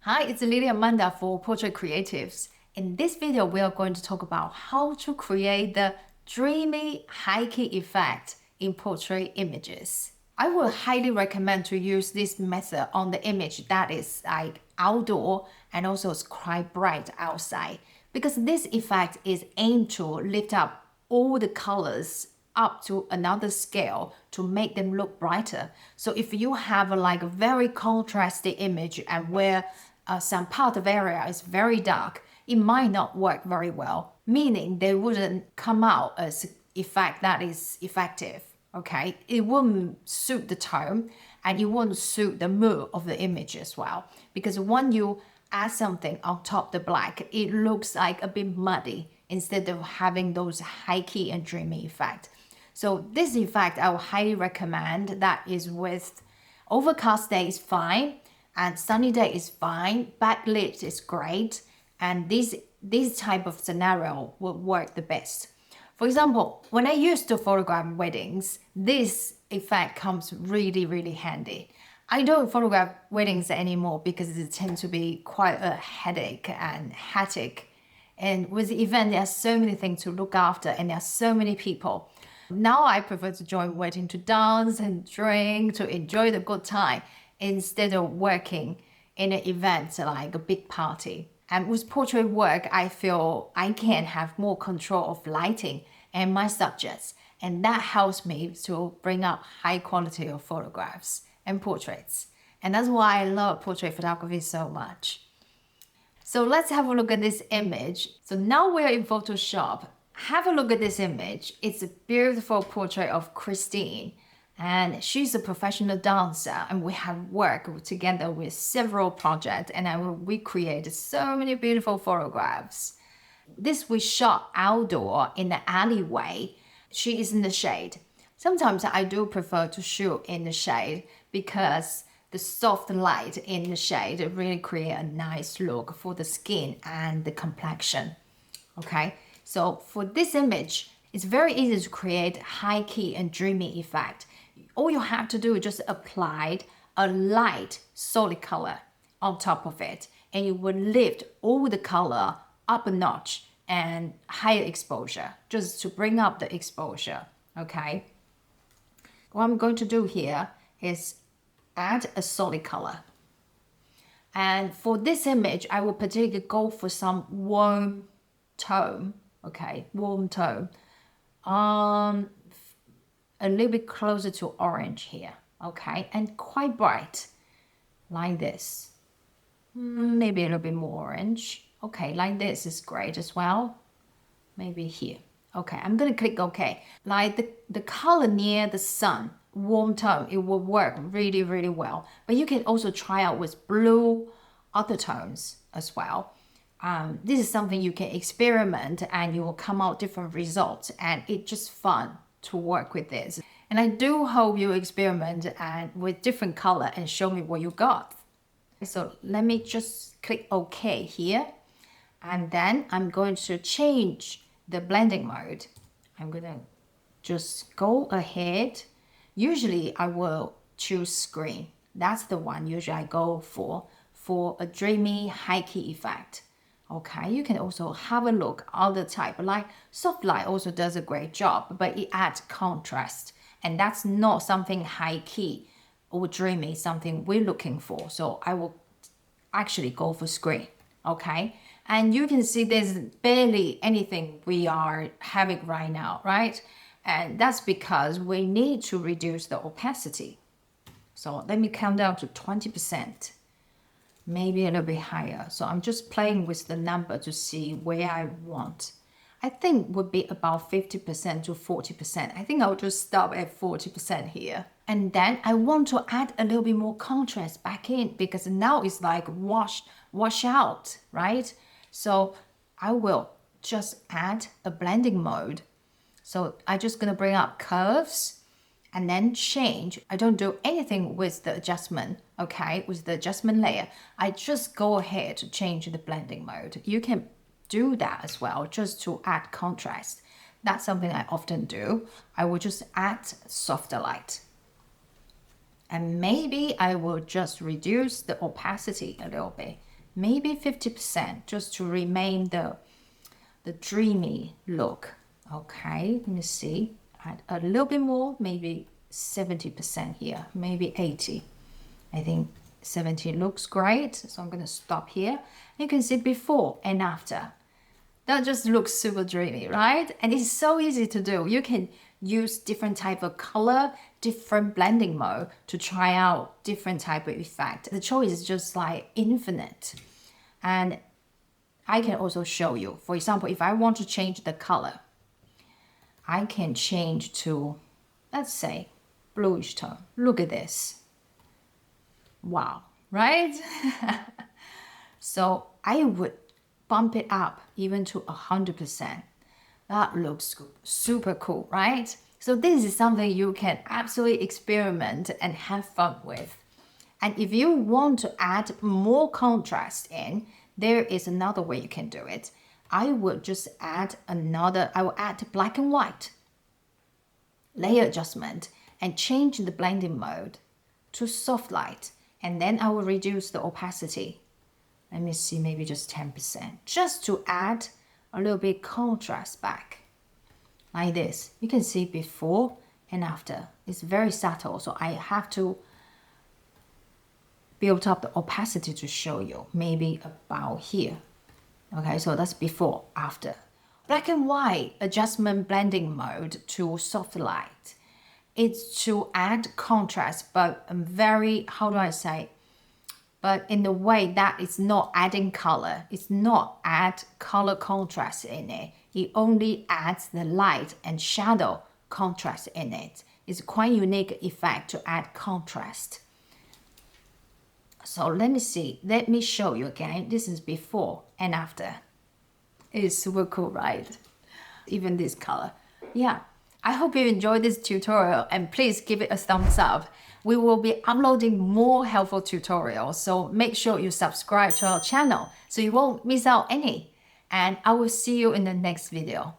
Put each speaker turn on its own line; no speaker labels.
Hi, it's Lily Amanda for Portrait Creatives. In this video, we are going to talk about how to create the dreamy high key effect in portrait images. I would highly recommend to use this method on the image that is like outdoor and also it's quite bright outside, because this effect is aimed to lift up all the colors up to another scale to make them look brighter. So if you have like a very contrasting image and where some part of area is very dark, it might not work very well, meaning they wouldn't come out as effect that is effective. Okay, it won't suit the tone and it won't suit the mood of the image as well, because when you add something on top the black, it looks like a bit muddy instead of having those high key and dreamy effect. So this effect I would highly recommend that is with overcast day is fine, and sunny day is fine, backlit is great, and this type of scenario will work the best. For example, when I used to photograph weddings, this effect comes really handy. I don't photograph weddings anymore because it tends to be quite a headache and hectic. And with the event, there are so many things to look after and there are so many people. Now I prefer to join wedding to dance and drink, to enjoy the good time, instead of working in an event like a big party. And with portrait work, I feel I can have more control of lighting and my subjects. And that helps me to bring up high quality of photographs and portraits. And that's why I love portrait photography so much. So let's have a look at this image. So now we're in Photoshop. Have a look at this image. It's a beautiful portrait of Christine. And she's a professional dancer, and we have worked together with several projects, and we created so many beautiful photographs. This we shot outdoor in the alleyway. She is in the shade. Sometimes I do prefer to shoot in the shade because the soft light in the shade really create a nice look for the skin and the complexion. Okay, so for this image, it's very easy to create high key and dreamy effect. All you have to do is just apply a light solid color on top of it, and you will lift all the color up a notch and higher exposure, just to bring up the exposure. Okay, what I'm going to do here is add a solid color, and for this image I will particularly go for some warm tone. Okay, warm tone, a little bit closer to orange here. Okay, and quite bright like this. Maybe a little bit more orange. Okay, like this is great as well. Maybe here. Okay, I'm gonna click OK. Like the color near the sun, warm tone, it will work really well. But you can also try out with blue, other tones as well. This is something you can experiment and you will come out different results, and it's just fun to work with this. And I do hope you experiment and with different color and show me what you got. So let me just click OK here, and then I'm going to change the blending mode. I'm gonna just go ahead. Usually I will choose screen. That's the one usually I go for a dreamy high key effect. Okay, you can also have a look other type, like soft light also does a great job, but it adds contrast, and that's not something high key or dreamy, something we're looking for. So I will actually go for screen. Okay, and you can see there's barely anything we are having right now, right? And that's because we need to reduce the opacity. So let me count down to 20%. Maybe a little bit higher. So I'm just playing with the number to see where I want. I think would be about 50% to 40%. I think I'll just stop at 40% here. And then I want to add a little bit more contrast back in, because now it's like wash out, right? So I will just add a blending mode. So I'm just gonna bring up curves and then change. I don't do anything with the adjustment, okay, with the adjustment layer. I just go ahead to change the blending mode. You can do that as well, just to add contrast. That's something I often do. I will just add softer light. And maybe I will just reduce the opacity a little bit. maybe 50%, just to remain the dreamy look. Okay, let me see. Add a little bit more, maybe 70% here, maybe 80. I think 70 looks great, so I'm gonna stop here. You can see before and after. That just looks super dreamy, right? And it's so easy to do. You can use different type of color, different blending mode to try out different type of effect. The choice is just like infinite. And I can also show you, for example, if I want to change the color, I can change to, let's say, bluish tone. Look at this. Wow, right? So I would bump it up even to 100%. That looks super cool, right? So this is something you can absolutely experiment and have fun with. And if you want to add more contrast in, there is another way you can do it. I will add black and white layer adjustment and change the blending mode to soft light. And then I will reduce the opacity. Let me see, maybe just 10%, just to add a little bit contrast back. Like this. You can see before and after. It's very subtle, so I have to build up the opacity to show you, maybe about here. Okay, so that's before, after. Black and white adjustment blending mode to soft light. It's to add contrast, but very, how do I say, but in the way that it's not adding color. It's not add color contrast in it. It only adds the light and shadow contrast in it. It's quite unique effect to add contrast. So let me see. Let me show you again. This is before and after. It's super cool, right? Even this color. Yeah. I hope you enjoyed this tutorial and please give it a thumbs up. We will be uploading more helpful tutorials, so make sure you subscribe to our channel so you won't miss out any. And I will see you in the next video.